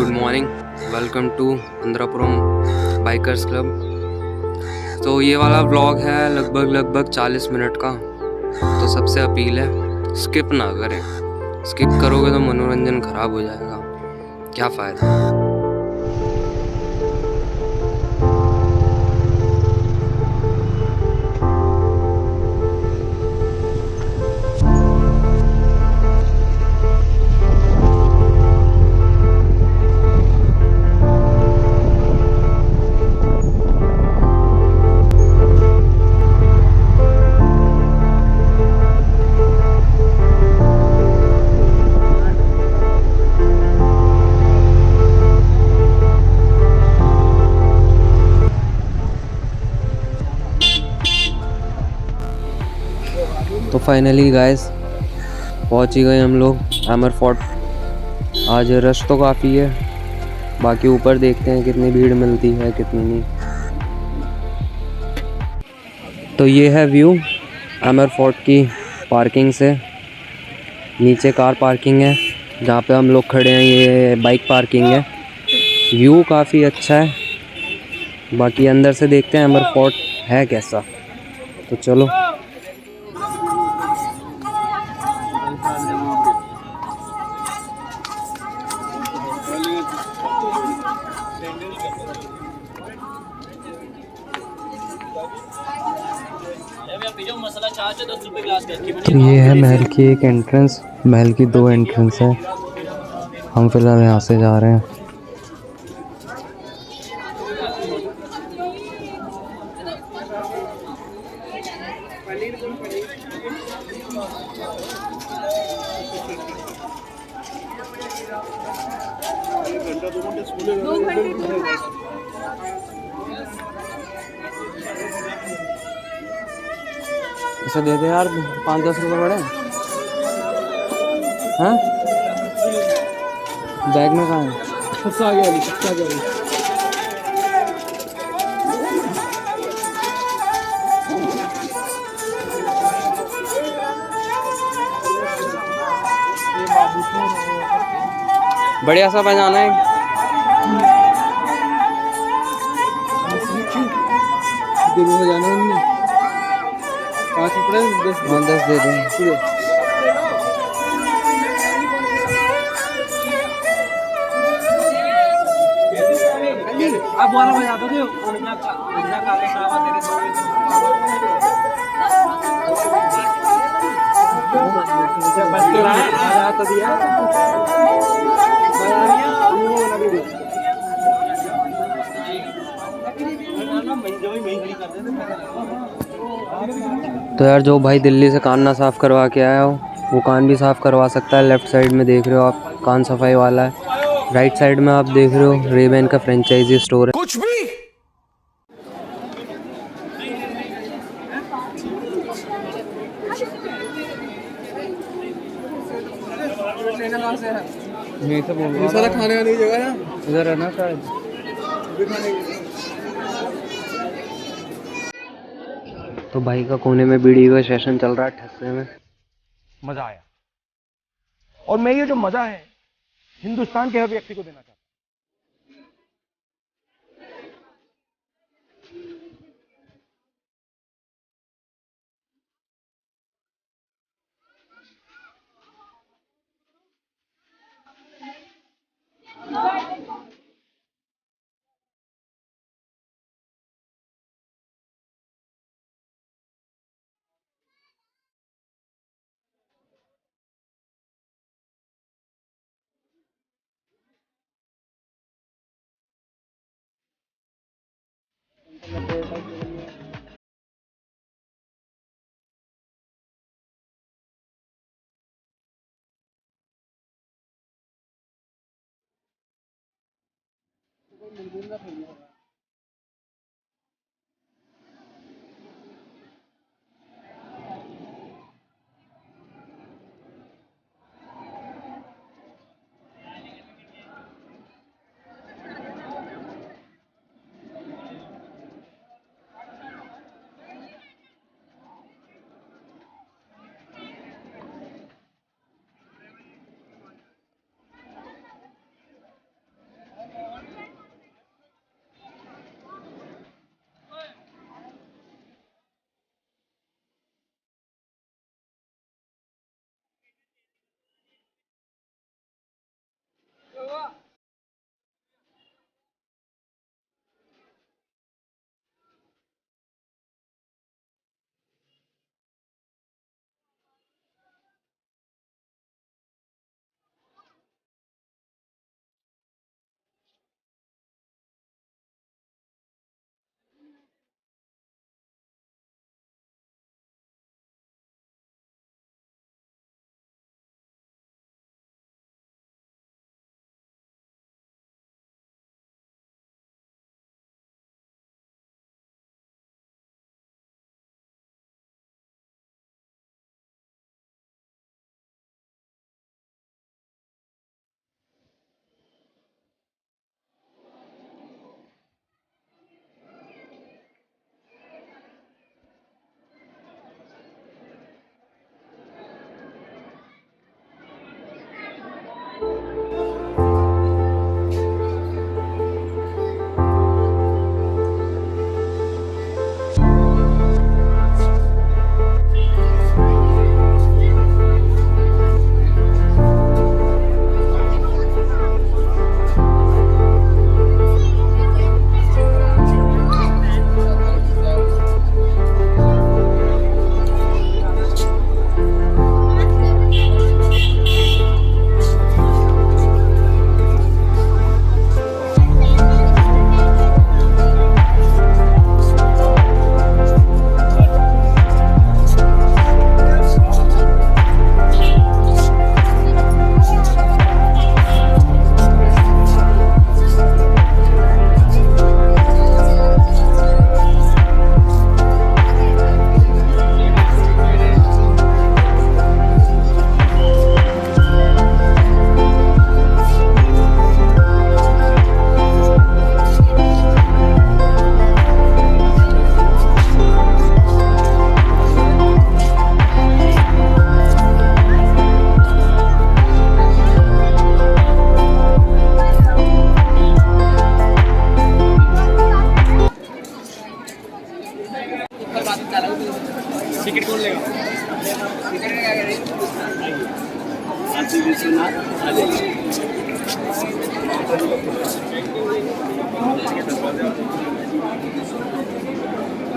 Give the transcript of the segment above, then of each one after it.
Good morning. Welcome to Indirapuram bikers club. तो ये वाला व्लॉग है लगभग 40 मिनट का। तो सबसे अपील है स्किप ना करें। स्किप करोगे तो मनोरंजन खराब हो जाएगा, क्या फ़ायदा। तो फाइनली गाइस पहुंच ही गए हम लोग हैमर फोर्ट। आज रश तो काफ़ी है, बाकी ऊपर देखते हैं कितनी भीड़ मिलती है कितनी नहीं। तो ये है व्यू हैमर फोर्ट की पार्किंग से। नीचे कार पार्किंग है, जहाँ पे हम लोग खड़े हैं ये बाइक पार्किंग है। व्यू काफ़ी अच्छा है, बाकी अंदर से देखते हैं हैमर फोर्ट है कैसा। तो चलो। तो ये है महल की एक एंट्रेंस। महल की दो एंट्रेंस है, हम फिलहाल यहाँ से जा रहे हैं। इसे दे दे यार, 5-10 रुपये बड़े हैं। बैग में कहाँ है? सबसे आगे वाली, सबसे आगे वाली। बढ़िया सा पहचाना है। जाना है 5 रुपये 10 दे दें। अब वाला बजा दो तो यार जो भाई दिल्ली से कान ना साफ़ करवा के आया हो वो कान भी साफ़ करवा सकता है। लेफ़्ट साइड में देख रहे हो आप कान सफाई वाला है। राइट साइड में आप देख रहे हो रेबैन का फ्रेंचाइजी स्टोर है। कुछ भी यही से बोल रहा था, खाने वाली जगह है इधर है ना शायद। तो भाई का कोने में बीड़ी का सेशन चल रहा है ठस्से में। मजा आया, और मैं ये जो मजा है हिंदुस्तान के हर व्यक्ति को देना चाहता हूं।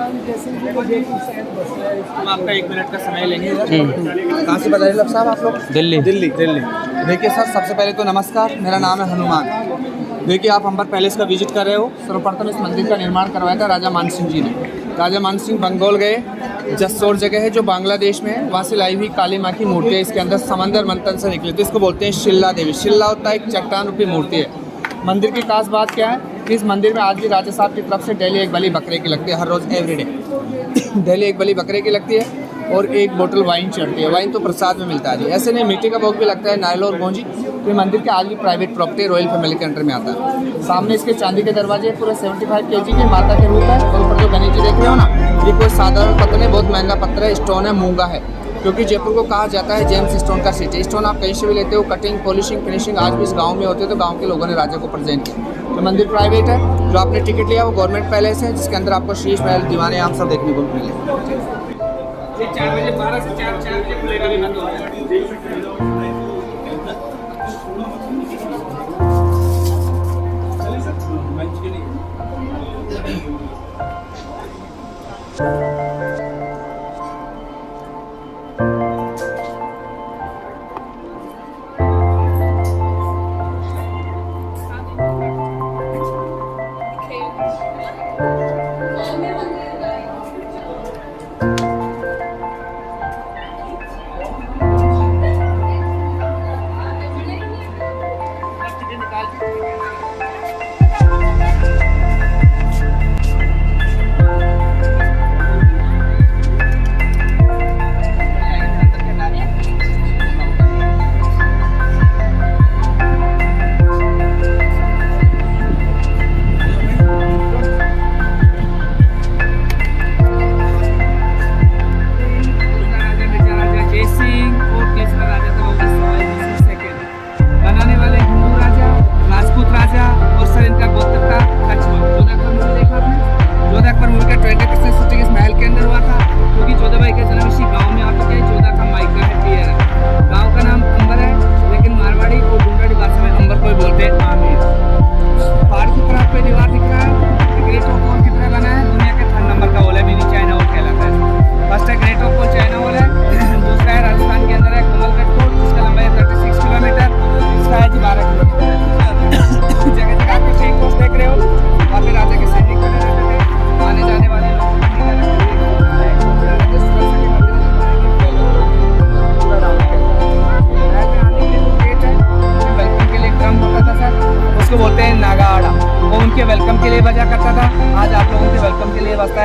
हम आपका 1 मिनट का समय लेंगे। कहाँ से बताइए साहब आप लोग? दिल्ली। दिल्ली। देखिए सर, सबसे पहले तो नमस्कार, मेरा नाम है हनुमान। देखिए आप अंबर पैलेस का विजिट कर रहे हो। सर्वप्रथम इस मंदिर का निर्माण करवाया था राजा मानसिंह जी ने। राजा मानसिंह बंगाल गए, जसोर जगह है जो बांग्लादेश में है, वहाँ से लाई हुई काली माँ की मूर्ति है। इसके अंदर समंदर मंथन से निकली, तो इसको बोलते हैं शिल्ला देवी। शिल्ला होता है एक चट्टान रूपी मूर्ति है। मंदिर की खास बात क्या है कि इस मंदिर में आज भी राजा साहब की तरफ से डेली एक बलि बकरे की लगती है, हर रोज़ एवरीडे डेली एक बलि बकरे की लगती है और एक बोतल वाइन चढ़ती है। वाइन तो प्रसाद में मिलता है। ऐसे नहीं, मिट्टी का भोग भी लगता है, नारियल और गोंजी। ये मंदिर के आज भी प्राइवेट प्रॉपर्टी रॉयल फैमिली के अंडर में आता है। सामने इसके चांदी के दरवाजे पूरे 75 kg के माता के रूप है। और ऊपर जो गणेश जी देख रहे हो ना, ये कोई साधारण पत्थर नहीं, बहुत महंगा पत्थर है, स्टोन है, मूंगा है। क्योंकि जयपुर को कहा जाता है जेम्स स्टोन का सिटी। स्टोन आप कहीं से भी लेते हो, कटिंग, पॉलिशिंग, फिनिशिंग आज भी इस गांव में होती है। तो गांव के लोगों ने राजा को प्रेजेंट किया। तो मंदिर प्राइवेट है। जो आपने टिकट लिया वो गवर्नमेंट पैलेस है, जिसके अंदर आपको शीश महल, दीवाने आम सब देखने को मिले। 4 बजे 12 से 4 बजे खुलेगा, भी बंद हो जाएगा।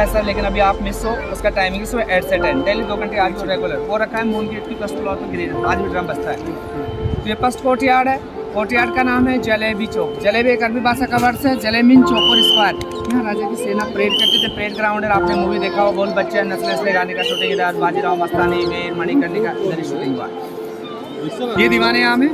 सर, लेकिन अभी आप मिस हो। उसका टाइमिंग है 8 से 10 डेली 2 घंटे आज भी रेगुलर वो रखा है। मून गेट की फर्स्ट फ्लोर पर ग्रीन आज भी ड्रम बजता है। तो ये फर्स्ट कोर्टयार्ड है। कोर्टयार्ड का नाम है जलेबी चौक। जलेबी एक अरबी भाषा का वर्ड है, जलेमिन चौक और स्क्वायर। यहाँ राजा की सेना परेड करते थे। परेड ग्राउंड है, आपने मूवी देखा हो, बहुत बच्चे नस्ल गाने का शूटिंग इधर, बाजीराव मस्तानी, वीर मणिकर्णिका का इधर शूटिंग हुआ। ये दीवाने यहाँ में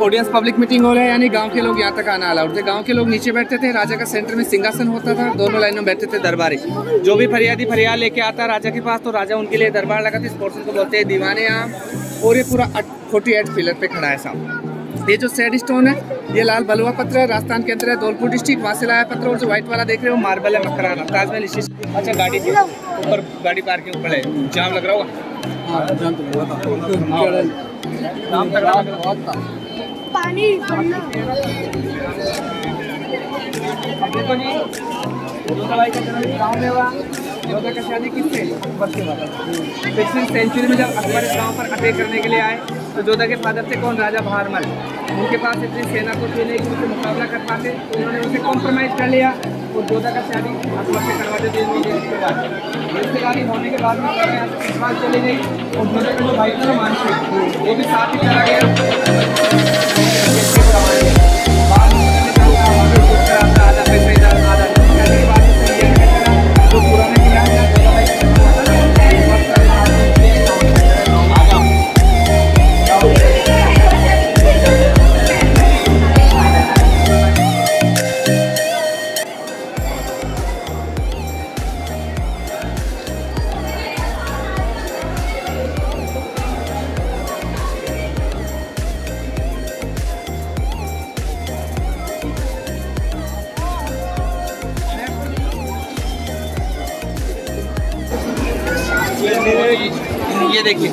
ऑडियंस पब्लिक मीटिंग हॉल है, यानी गांव के लोग यहाँ तक आना अलाउड थे। गांव के लोग नीचे बैठते थे, राजा का सेंटर में सिंहासन होता था, दोनों लाइनों में बैठते थे दरबारी। जो भी फरियाद लेके आता राजा के पास, तो राजा उनके लिए दरबार लगाते। इस पोर्शन को बोलते हैं दीवाने आम। और ये पूरा 48 पिलर पे खड़ा है साहब। ये जो सैड स्टोन है, ये लाल बलुआ पत्थर है, राजस्थान के अंदर है, धौलपुर डिस्ट्रिक्ट, वहाँ से लाया पत्थर। और जो व्हाइट वाला देख रहे हो मार्बल है, मकराना, ताजमहल स्टेशन। अच्छा, गाड़ी ऊपर, गाड़ी पार्किंग ऊपर है, जाम लग रहा होगा। पानी देखो जी, गाँव में हुआ योद्धा का शादी किससे? फिफ्टीन सेंचुरी में जब अकबर इस गाँव पर अटैक करने के लिए आए, तो जोधा के फादर थे कौन? राजा भारमल। उनके पास इतनी सेना को थी नहीं कि उनसे मुकाबला कर पाते, तो उन्होंने उसे कॉम्प्रोमाइज़ कर लिया और जोधा का शादी अकबर से करवाते थे। रिश्तेदारी होने के बाद में चली गई और जोधा का जो भाई था ना मानसिंह, वो भी साथ ही चला ये देखिए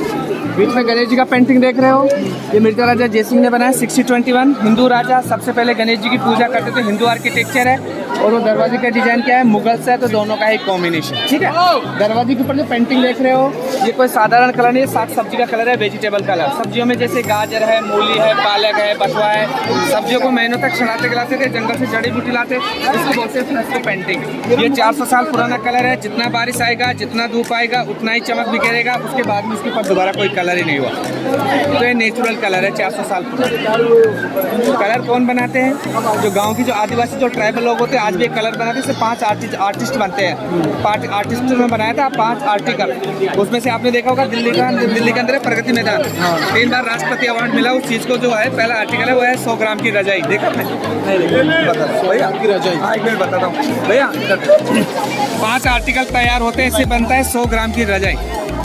बीच में गणेश जी का पेंटिंग देख रहे हो, ये मिर्जा राजा जयसिंह ने बनाया 1621। हिंदू राजा सबसे पहले गणेश जी की पूजा करते थे, हिंदू आर्किटेक्चर है। और वो दरवाजे का डिजाइन क्या है, मुगल से है, तो दोनों का एक कॉम्बिनेशन, ठीक है। दरवाजे के ऊपर जो पेंटिंग देख रहे हो, ये कोई साधारण कलर नहीं है, साग सब्जी का कलर है, वेजिटेबल कलर। सब्जियों में जैसे गाजर है, मूली है, पालक है, बथुआ है, सब्जियों को महीनों तक सड़ाते गलाते थे, जंगल से जड़ी बूटी लाते, इसको बोलते हैं फ्रेस्को पेंटिंग। ये 400 साल पुराना कलर है, जितना बारिश आएगा, जितना धूप आएगा, उतना ही चमक बिखेरेगा, उसके बाद में इसके ऊपर दोबारा कोई कलर ही नहीं हुआ। तो ये नेचुरल कलर है, 400 साल पुराना। कलर कौन बनाते हैं? जो गाँव की जो आदिवासी जो ट्राइबल लोग होते हैं, आज भी एक कलर बनाते हैं। 5 आर्टिस्ट बनते हैं, 5 आर्टिस्ट ने बनाया था 5 आर्टिकल। उसमें से आपने देखा होगा दिल्ली के अंदर है प्रगति मैदान, 3 बार राष्ट्रपति अवार्ड मिला उस चीज़ को। जो है पहला आर्टिकल है वो है 100 ग्राम की रजाई। देखा आपने? भैया की रजाई, हाँ एक मिनट बताता हूँ भैया। 5 आर्टिकल तैयार होते हैं, इससे बनता है 100 ग्राम की रजाई।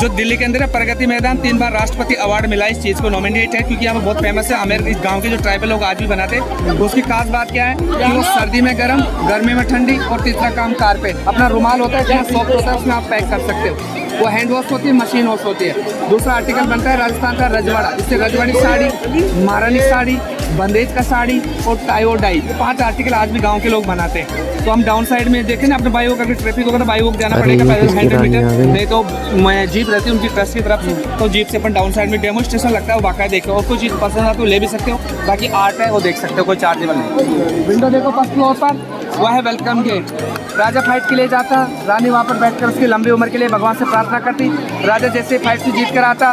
जो दिल्ली के अंदर है प्रगति मैदान, 3 बार राष्ट्रपति अवार्ड मिला इस चीज़ को, नॉमिनेट है, क्योंकि यहाँ पर बहुत फेमस है। हमारे इस गांव के जो ट्राइबल लोग आज भी बनाते हैं। उसकी खास बात क्या है कि वो सर्दी में गर्म, गर्मी में ठंडी, और तीसरा काम कारपेट। अपना रुमाल होता है जहाँ सॉफ्ट होता है, उसमें आप पैक कर सकते हो। वो हैंड वॉश होती है, मशीन वॉश होती है। दूसरा आर्टिकल बनता है राजस्थान का रजवाड़ा, इससे रजवाड़ी साड़ी, महारानी साड़ी, बंदेज का साड़ी और टाई और डाई। 5 आर्टिकल आज भी गांव के लोग बनाते हैं। तो हम डाउन साइड में देखें ना, अपने बाई वोक अगर ट्रैफिक होगा तो बाई वोक जाना पड़ेगा, 100 मीटर, नहीं तो जीप रहती है उनकी ट्रस्ट की तरफ से, तो जीप से अपन डाउन साइड में डेमोस्ट्रेशन लगता है, वो बाकायदा देखे। और कोई चीज़ पसंद आता है तो ले भी सकते हो, बाकी आर्ट है वो देख सकते हो, कोई चार्जेबल नहीं। विंडो देखो फर्स्ट फ्लोर पर, वह है वेलकम गेट। राजा फाइट के लिए जाता, रानी वहाँ पर बैठकर उसकी लंबी उम्र के लिए भगवान से प्रार्थना करती। राजा जैसे फाइट से जीत कर आता,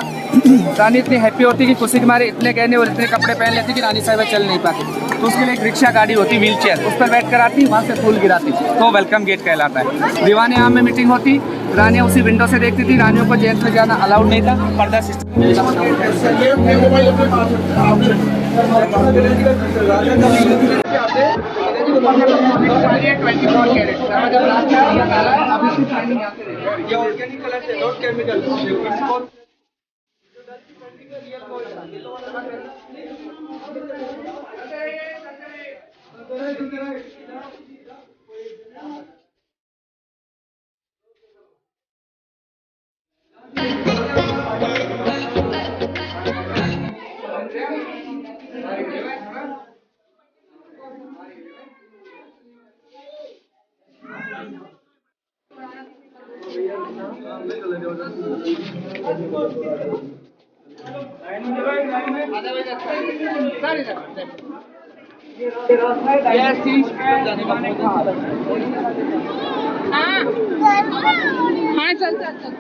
रानी इतनी हैप्पी होती कि खुशी के मारे इतने गहने और इतने कपड़े पहन लेती कि रानी साहब चल नहीं पाती। तो उसके लिए एक रिक्शा गाड़ी होती, व्हील चेयर, उस पर बैठ कर आती, वहाँ से फूल गिराती, तो वेलकम गेट कहलाता है। दीवाने आम में मीटिंग होती, रानियाँ उसी विंडो से देखती थी। रानियों को जेंट्स में जाना अलाउड नहीं था, पर्दा सिस्टम। हाँ चल चल चल।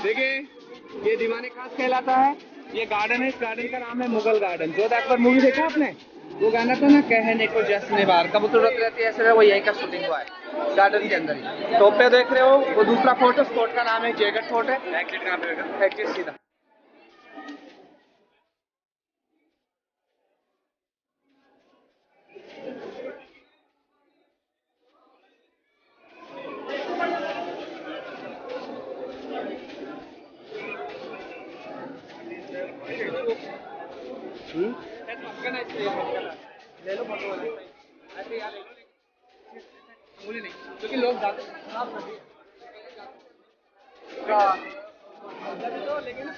देखिए ये दीवाने खास कहलाता है। ये गार्डन है, इस गार्डन का नाम है मुगल गार्डन। जो अकबर मूवी देखा आपने, वो गाना था ना, कहने को जश्न बार, कबूतर रहती है ऐसे, वो यही का शूटिंग हुआ है गार्डन के अंदर ही। टॉप पे देख रहे हो वो दूसरा फोर्ट है, फोर्ट का नाम है जयगढ़ फोर्ट है। एग्जिट कहाँ पे होगा? एग्जिट सीधा। ले लो फोटो वाले ऐसे यार, ले लो नहीं, क्योंकि लोग जाते लेकिन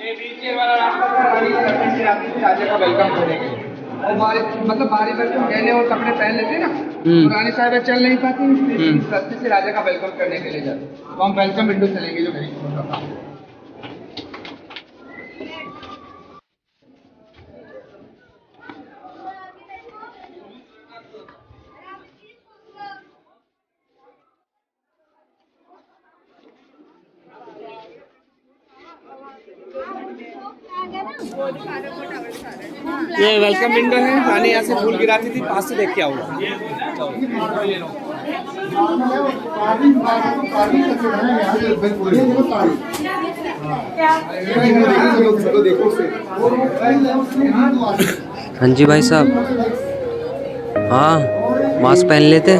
ये बीच वाला रास्ता राजा का वेलकम करने के लिए। और मतलब बारी बारी को गहने और कपड़े पहन लेते हैं ना, तो रानी साहब चल नहीं पाती, इस रास्ते से राजा का वेलकम करने के लिए जाते, तो हम वेलकम विंडो चलेंगे जो गरीब। ये वेलकम विंडो है, रानी यहाँ से फूल गिराती थी, पास से देख के आऊंगा। हाँ जी भाई साहब, हाँ मास्क पहन लेते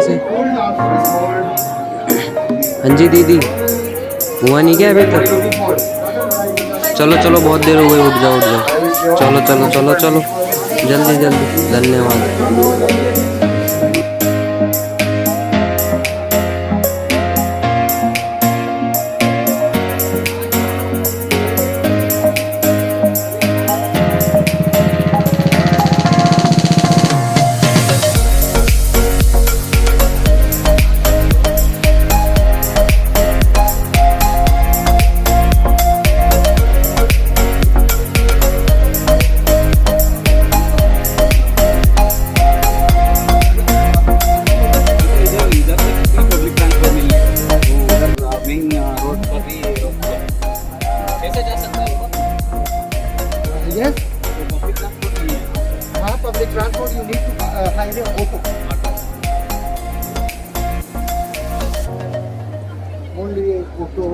से। हाँ जी दीदी, हुआ नहीं क्या अभी तक? चलो चलो, बहुत देर हो गई, उठ जाओ। चलो चलो चलो चलो, जल्दी जल्दी, धन्यवाद। Yes. Public transport you need to highway auto. Only auto.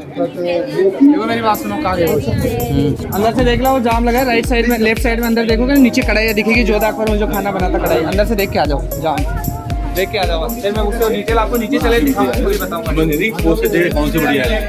देखो मेरी बात सुनो, कहाँ अंदर से देख लो, जाम लगा है राइट साइड में, लेफ्ट साइड में अंदर देखोगे नीचे कढ़ाई दिखेगी, जोधा अकबर में जो खाना बनाता कढ़ाई, अंदर से देख के आ जाओ, जाम देख के आ जाओ। फिर मैं उससे डिटेल आपको नीचे चले दिखाऊंगा, पूरी बताऊंगा। कौन सी बढ़िया है?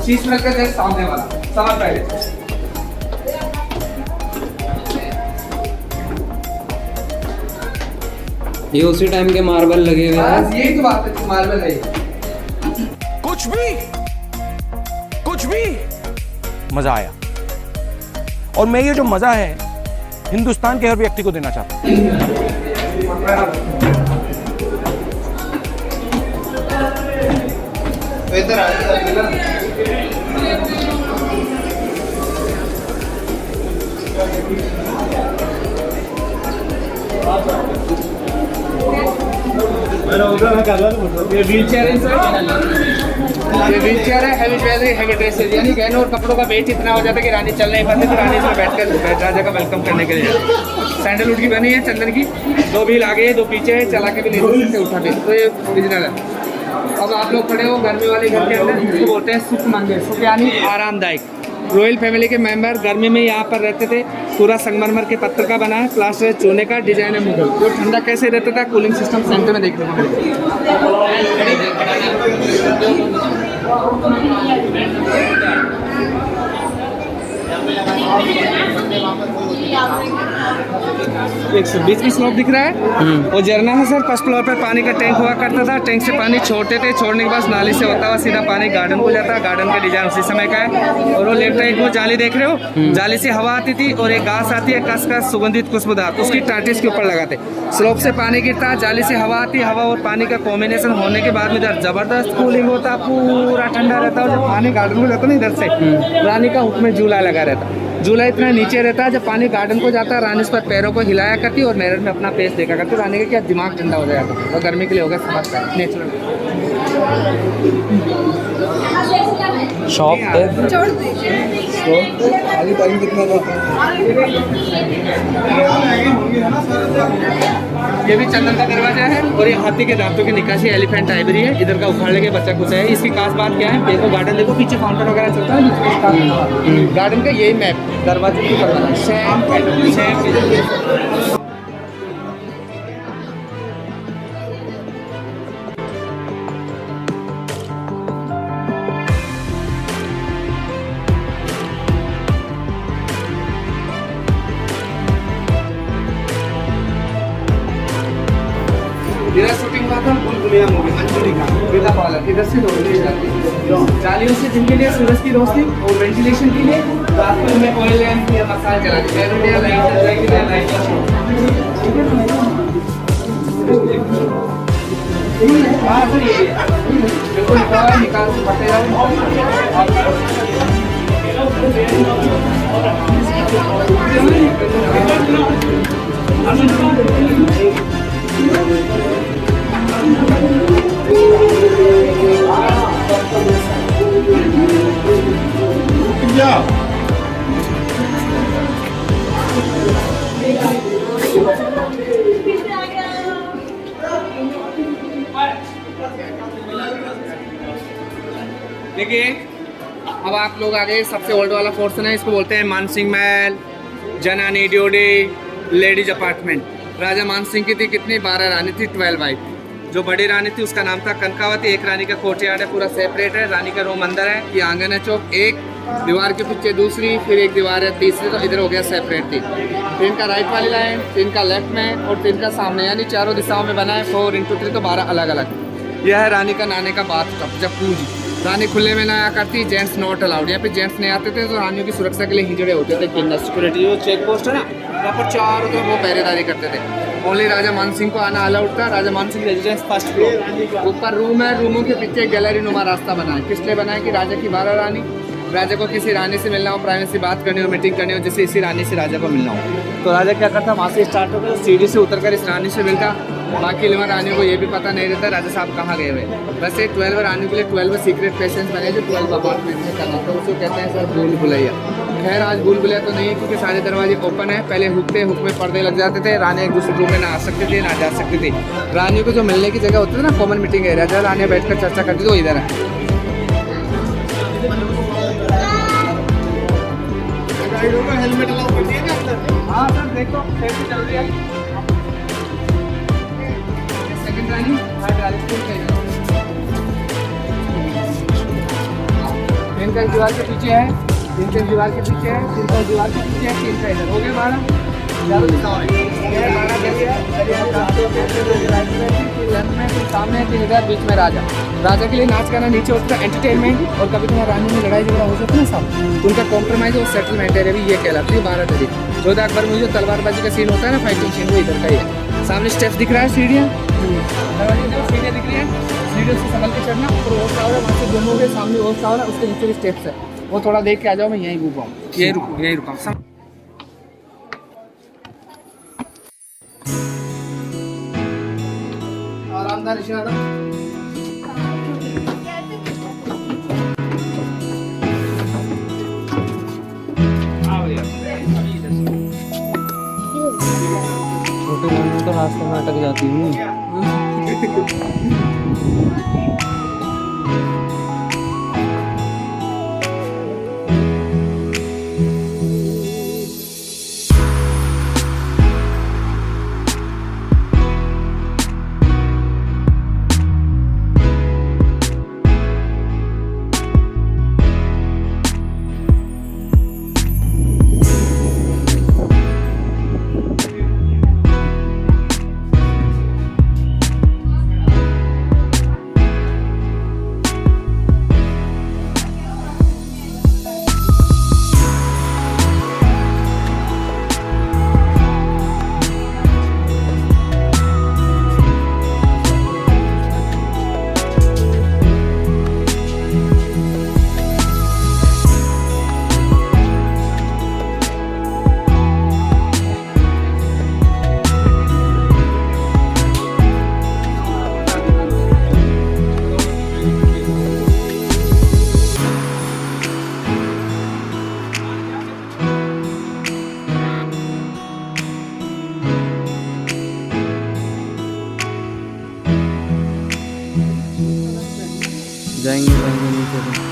शीश महल का जस्ट सामने वाला समर पैलेस। ये उसी टाइम के मार्बल लगे हुए हैं। यही तो बात है, मार्बल है। कुछ भी मजा आया, और मैं ये जो मजा है हिंदुस्तान के हर व्यक्ति को देना चाहता हूँ। ये व्हील चेयर है, हैवी ड्रेसेस, यानी गहनों और कपड़ों का वेट इतना हो जाता है कि रानी चल नहीं पाती, तो रानी इसमें बैठकर राजा का वेलकम करने के लिए सैंडलवुड की बनी है, चंदन की, 2 व्हील आगे है, 2 पीछे है, चला के भी ले सकते, उठा के, तो ये ओरिजिनल है। अब आप लोग खड़े हो गर्मी वाले घर के अंदर, जिसको बोलते हैं सुख मंदिर, सुख यानी आरामदायक। रॉयल फैमिली के मेंबर गर्मी में यहाँ पर रहते थे। पूरा संगमरमर के पत्थर का बना है, प्लास्टर चूने का, डिजाइन है मुगल। तो ठंडा कैसे रहता था, कूलिंग सिस्टम सेंटर में देखने को एक 120 स्लोप दिख रहा है, वो झरना है सर। फर्स्ट फ्लोर पर पानी का टैंक हुआ करता था, टैंक से पानी छोड़ते थे, छोड़ने के बाद नाली से होता हुआ सीधा पानी गार्डन को जाता है। गार्डन का डिजाइन उसी समय का है। और वो लेफ्ट राइट वो जाली देख रहे हो, जाली से हवा आती थी और एक घास आती है कसकस सुगंधित खुशबूदार, उसकी टाटिस के ऊपर लगाते। स्लोप से पानी गिरता है, जाली से हवा आती, हवा और पानी का कॉम्बिनेशन होने के बाद में इधर जबरदस्त कूलिंग होता, पूरा ठंडा रहता है। और जब पानी गार्डन में जाता ना इधर से, रानी का हुक्म में झूला लगा रहता। झूला इतना नीचे रहता है, जब पानी गार्डन को जाता है रानी इस पर पैरों को हिलाया करती है और मिरर में अपना फेस देखा करती है। रानी का क्या दिमाग ठंडा हो जाएगा, और गर्मी के लिए होगा समझता है नेचुरल। शॉप पे ये भी चंदन का दरवाजा है और ये हाथी के दांतों की निकासी एलिफेंट आइवरी है। इधर का उखाड़ लेके बच्चा कुछ है। इसकी खास बात क्या है, देखो गार्डन देखो पीछे फाउंटेन वगैरह चलता है। गार्डन का यही मैप दरवाजे के ऊपर बना सेम। इधर शूटिंग हुआ था बुलबुलिया मूवी मंजूरी का बेटा पार्लर, इधर से रोशनी जाती है जालियों से, जिनके लिए सूरज की रोशनी और वेंटिलेशन के लिए रात में मैं ऑयल लैंप या मसाज चलाती देखिए अब आप लोग आगे सबसे ओल्ड वाला पोर्शन है, इसको बोलते हैं मानसिंह महल, जनानी ड्योडी, लेडीज अपार्टमेंट। राजा मानसिंह की थी कितनी 12 रानी थी, 12 वाइफ। जो बड़ी रानी थी उसका नाम था कनकावती। एक रानी का कोर्टयार्ड है पूरा सेपरेट है, रानी का रूम अंदर है, ये आंगन है चौक, एक दीवार के पीछे दूसरी, फिर एक दीवार है तीसरी, तो इधर हो गया सेपरेट थी। तीन का राइट वाली लाइन, तीन का लेफ्ट में और तीन का सामने, यानी चारों दिशाओं में बना है। 4x3 तो 12 अलग अलग। यह है रानी का नहाने का बाथ टब, जकूजी। रानी खुले में नहाया करती, जेंट्स नॉट अलाउड। यहाँ पे जेंट्स नहीं आते थे, तो रानियों की सुरक्षा के लिए हिजड़े होते थे। किंग सिक्योरिटी जो चेक पोस्ट है ना, यहाँ पर चारों तरफ वो पहरेदारी करते थे। ओनली राजा मानसिंह को आना अलाउड था। राजा मानसिंह रेजिडेंस फर्स्ट फ्लोर, ऊपर रूम है, रूमों के पीछे गैलरी नुमा रास्ता बना है। किस लिए बना है कि राजा की 12 रानी, राजा को किसी रानी से मिलना हो, प्राइवेसी बात करनी हो, मीटिंग करनी हो, जैसे इसी रानी से राजा को मिलना हो, तो राजा क्या करता, वहाँ से स्टार्ट होकर सीढ़ी से उतरकर इस रानी से मिलता। बाकी 11 रानियों को ये भी पता नहीं रहता राजा साहब कहाँ गए हुए। वैसे 12 रानियों के लिए 12 सीक्रेट पेशेंस बने, जो 12 अपार्टमेंट में करना था, उसको कहते हैं सर भूल भुलैया। खैर आज भूल भुलैया तो नहीं है, क्योंकि सारे दरवाजे ओपन है। पहले हुक में पर्दे लग जाते थे, रानी एक दूसरे रूम में ना आ सकती थी ना जा सकती थी। रानियों को जो मिलने की जगह होती थी ना, कॉमन मीटिंग एरिया, जहाँ रानियाँ बैठकर चर्चा करती थी, वो इधर है। हेलमेट अलाउ कर दिए ना अंदर? हाँ सर देखो सेफ्टी चल रही है। सेकंड रानी, थर्ड रानी, तीन का दीवार के पीछे है, तीन का दीवार के पीछे है, तीन का दीवार के पीछे है, तीन का इधर हो गया 12। सामने तीन इधर, बीच में राजा। राजा के लिए नाच गाना, नीचे होता है एंटरटेनमेंट, और कभी तुम्हारा रानी में लड़ाई झगड़ा हो जाता है ना सब, उनका कॉम्प्रोमाइज और सेटलमेंट है, ये कहलाती है 12 तारीख। 14 अकबर में जो तलवारबाजी का सीन होता है ना, फाइटिंग सीन, वो इधर का ही है। सामने स्टेप्स दिख रहा है, सीढ़ियाँ, सीढ़ियाँ दिख रही है, सीढ़ियों से संभल के चढ़ना, और वो टावर है, वहाँ से दोनों के सामने वो टावर है, उसके नीचे भी स्टेप्स है, वो थोड़ा देख के आ जाओ। मैं यहीं रुका हूँ, यहीं रुका आरामदार इशारा। छोटे गाड़ी तो रास्ते में अटक जाती हूँ। जाएंगे नीचे से।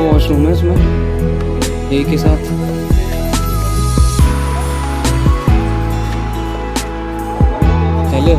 वॉशरूम है इसमें एक ही साथ। हेलो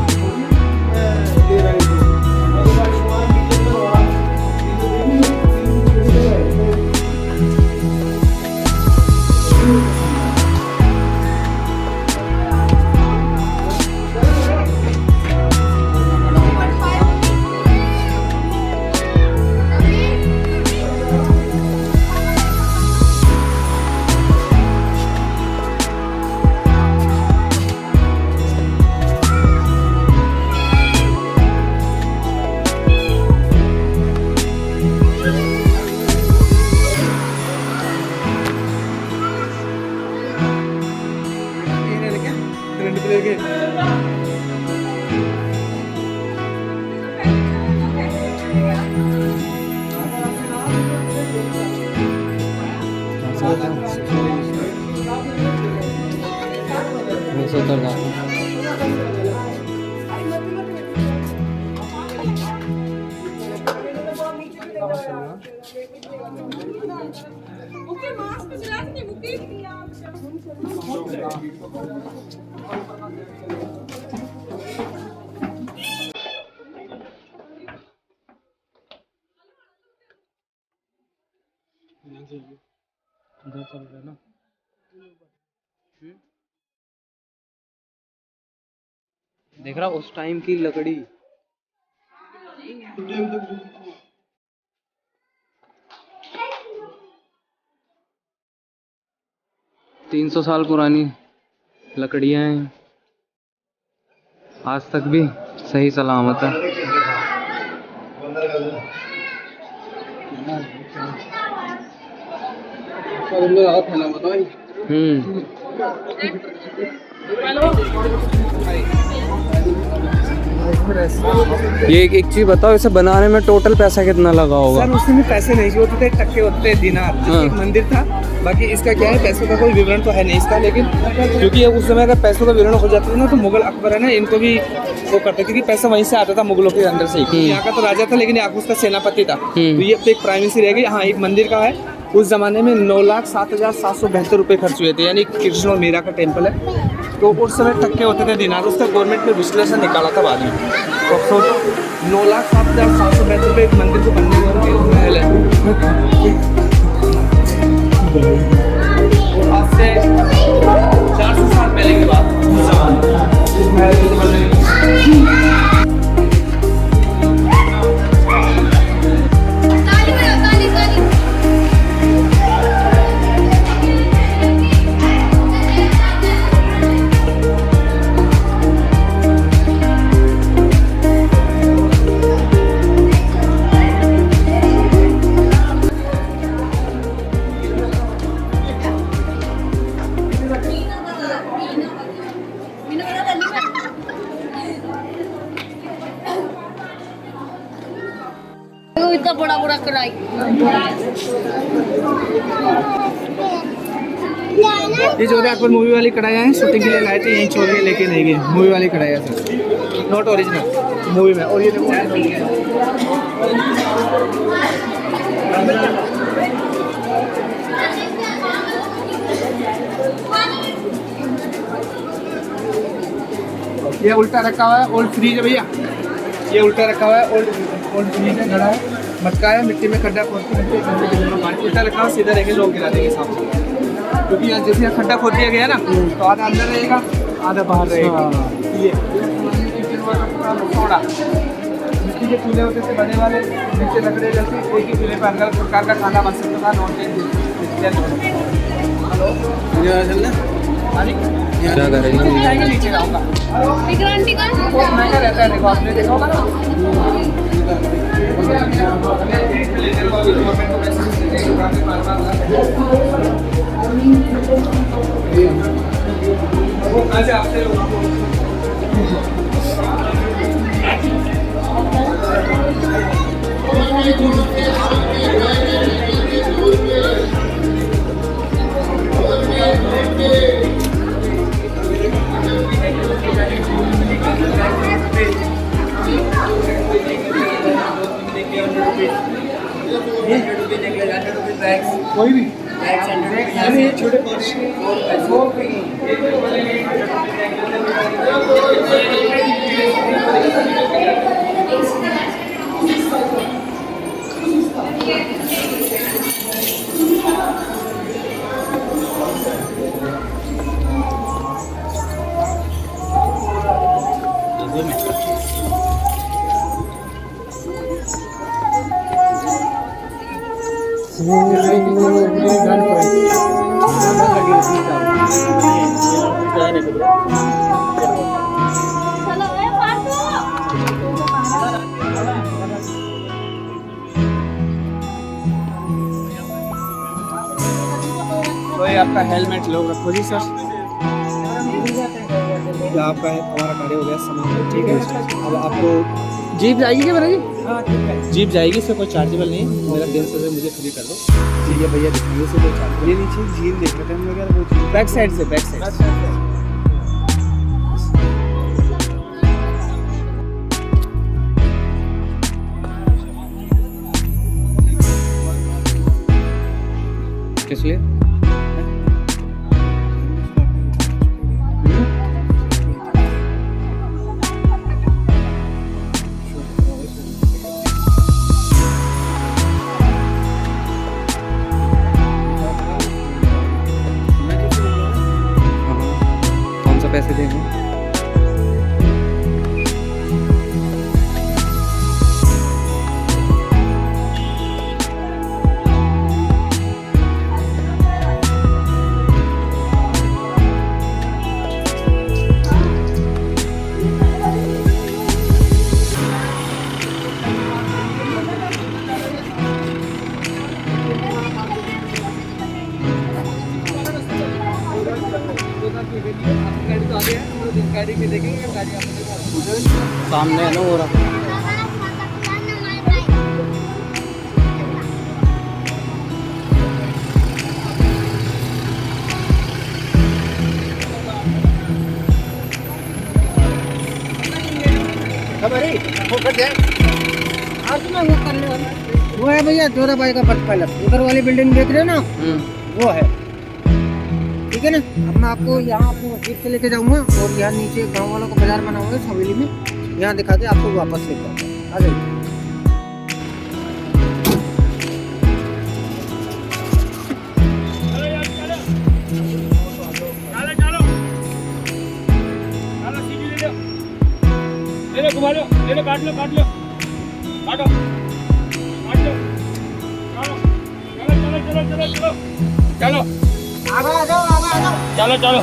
देख रहा उस टाइम की लकड़ी। तीन 300 साल पुरानी लकड़ियां हैं, आज तक भी सही सलामत है। ये एक चीज बताओ, इसे बनाने में टोटल पैसा कितना लगा होगा? सर उसमें पैसे नहीं होते थे, टक्के होते थे, दिनार। हाँ। एक मंदिर था, बाकी इसका क्या है, पैसों का कोई विवरण तो है नहीं इसका, लेकिन क्योंकि उस समय अगर पैसों का विवरण हो जाता था ना तो मुगल अकबर है ना इनको भी वो करते, क्योंकि पैसा वहीं से आता था मुगलों के अंदर से ही। यहाँ का तो राजा था लेकिन यहाँ उसका सेनापति था, तो ये अब तो एक प्राइम मिनिस्टर रह गई। हाँ, एक मंदिर का है, उस जमाने में 9,07,772 रुपये खर्च हुए थे, यानी कृष्ण और मीरा का टेम्पल है। तो उस समय टक्के होते थे, दिनार। उसका गवर्नमेंट ने विश्लेषण निकाला था बाद में, तो सोचो 9,07,772 रुपये एक मंदिर को बनने में आज से 400 साल पहले की बात उस जमाने। इतना बड़ा बड़ा कढ़ाई। ये जो अकबर मूवी वाली कढ़ाई है, शूटिंग के लिए लाए थे, यहीं छोड़ के लेके नहीं गए। मूवी वाली कढ़ाई है सर, नॉट ओरिजिनल मूवी में। और ये देखो ये उल्टा रखा हुआ है, ओल्ड फ्रीज है भैया। ये उल्टा रखा हुआ है, ओल्ड फ्रीज है, घड़ा है, मटका है, मिट्टी में खड्डा खोद के उल्टा रखा हुआ, सीधा रहेगा, लोग गिरा देंगे साफ से। क्योंकि यहाँ जैसे यहाँ खड्डा खोद दिया गया ना, तो आधा अंदर रहेगा, आधा बाहर रहेगा। ये थोड़ा मिट्टी के चूल्हे होते थे बने वाले, नीचे लकड़े जैसे, एक ही चूल्हे पर अलग प्रकार का खाना बन सकता था, नॉन वेज। क्या करेंगे? नीचे जाऊँगा, गारंटी का बहुत महंगा रहता है, देखो आपने देखा होगा ना। कोई भी छोटे तो ये आपका हेलमेट लोग रखो जी सर। ये आपका हमारा कार्य हो गया सामान, ठीक है। अब आपको जीप जाएगी क्या मेरा जी? जीप जाएगी, इससे कोई चार्जेबल नहीं। मेरा 150 से मुझे फ्री कर दो। ये भैया दिखाइए से कोई चार्ज। ये नीचे झील देख रहे थे हम लोग यार, बैक साइड से, बैक साइड से। किस लिए? कौन सा पैसे देंगे? सामने है ना वो रहा। वो है भैया जोरा भाई का फर्स्ट पैलेस, उधर वाली बिल्डिंग देख रहे हो ना, वो है। ठीक है ना। अब मैं आपको यहाँ आपको जीप से लेके जाऊँगा और यहाँ नीचे गांव वालों को बाजार बनाऊंगा इस हवेली में, यहाँ दिखा के आपको वापस लेकर आ जाइए। चलो चलो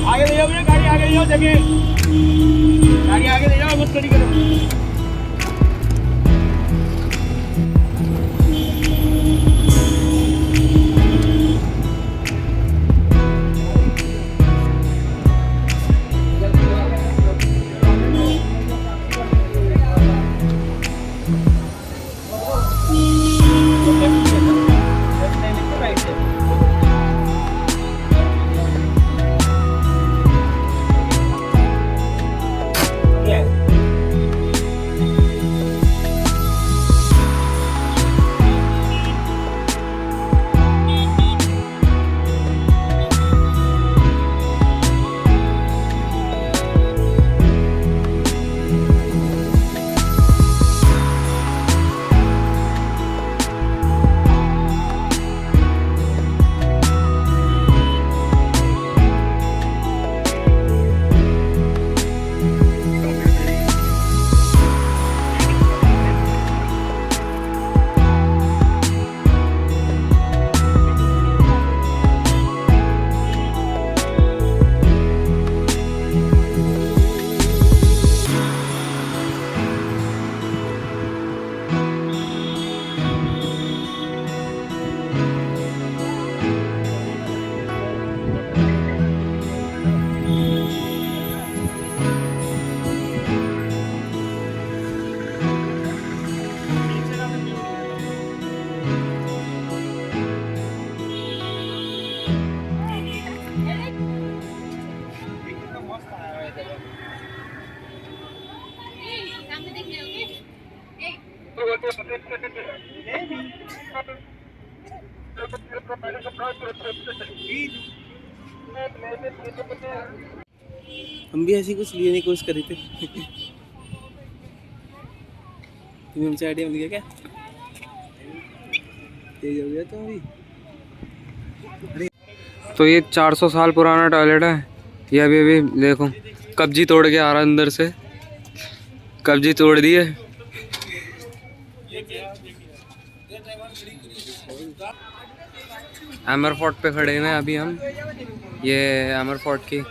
आगे ले जाओ, गाड़ी आगे ले जाओ, जगह गाड़ी आगे ले जाओ, मत खड़ी करो। हम भी ऐसी कुछ लेने की कोशिश कर रहे थे। तुम्हें हमसे आइडिया मिल गया क्या? तेज हो गया तुम भी। तो ये 400 साल पुराना टॉयलेट है। ये अभी अभी देखो कब्जी तोड़ के आ रहा है अंदर से, कब्जी तोड़ दी है। एमर फोर्ट पे खड़े हुए हैं अभी हम। ये एमर फोर्ट की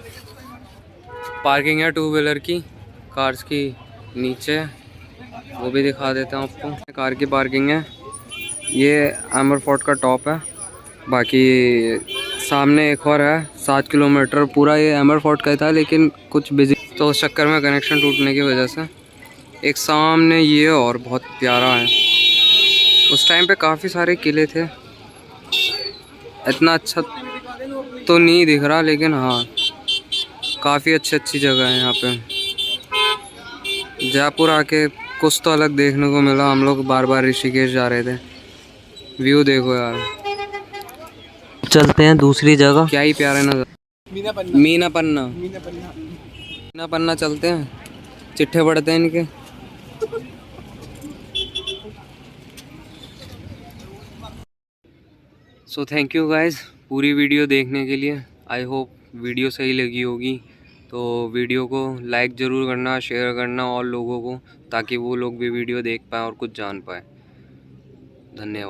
पार्किंग है 2 व्हीलर की, कार्स की नीचे, वो भी दिखा देता हूँ आपको। कार की पार्किंग है। ये एमर फोर्ट का टॉप है। बाकी सामने एक और है 7 किलोमीटर, पूरा ये एमर फोर्ट का ही था लेकिन कुछ बिजी, तो उस चक्कर में कनेक्शन टूटने की वजह से। एक सामने ये और बहुत प्यारा है। उस टाइम पे काफ़ी सारे किले थे, इतना अच्छा तो नहीं दिख रहा लेकिन हाँ काफ़ी अच्छी जगह है यहाँ पे। जयपुर आके कुछ तो अलग देखने को मिला। हम लोग बार बार ऋषिकेश जा रहे थे। व्यू देखो यार। चलते हैं दूसरी जगह। क्या ही प्यारा नज़र। मीना पन्ना चलते हैं, चिट्ठे पढ़ते हैं इनके। सो थैंक यू गाइस पूरी वीडियो देखने के लिए। आई होप वीडियो सही लगी होगी, तो वीडियो को लाइक ज़रूर करना, शेयर करना और लोगों को, ताकि वो लोग भी वीडियो देख पाएँ और कुछ जान पाए। धन्यवाद।